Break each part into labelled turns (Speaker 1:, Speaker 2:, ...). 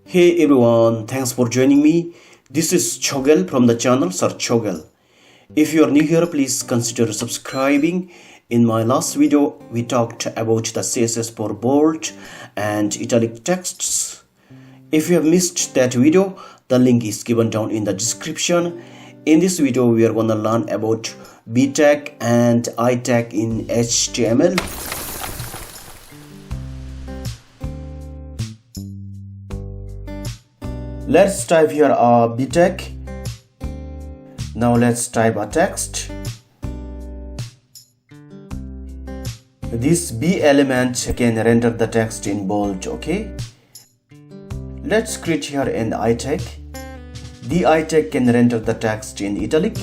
Speaker 1: Hey everyone, thanks for joining me. This is Chogel from the channel Sir Chogel. If you are new here, please consider subscribing. In my last video, we talked about the CSS for bold and italic texts. If you have missed that video, the link is given down in the description. In this video, we are going to learn about B tag and I tag in HTML. Let's type here a B tag. Now let's type a text. This B element can render the text in bold, okay? Let's create here an I tag. The I tag can render the text in italic.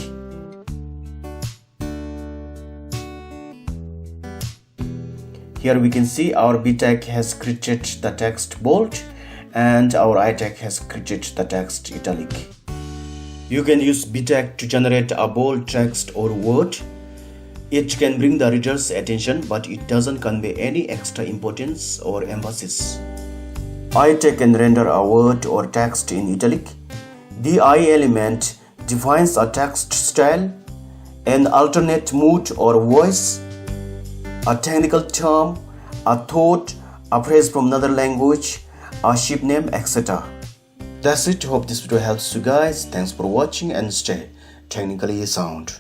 Speaker 1: Here we can see our B tag has created the text bold and our I tag has created the text italic. You can use B tag to generate a bold text or word. It can bring the reader's attention, but it doesn't convey any extra importance or emphasis. I tag can render a word or text in italic. The I element defines a text style, an alternate mood or voice, a technical term, a thought, a phrase from another language, a ship name, etc. That's it. Hope this video helps you guys. Thanks for watching and stay technically sound.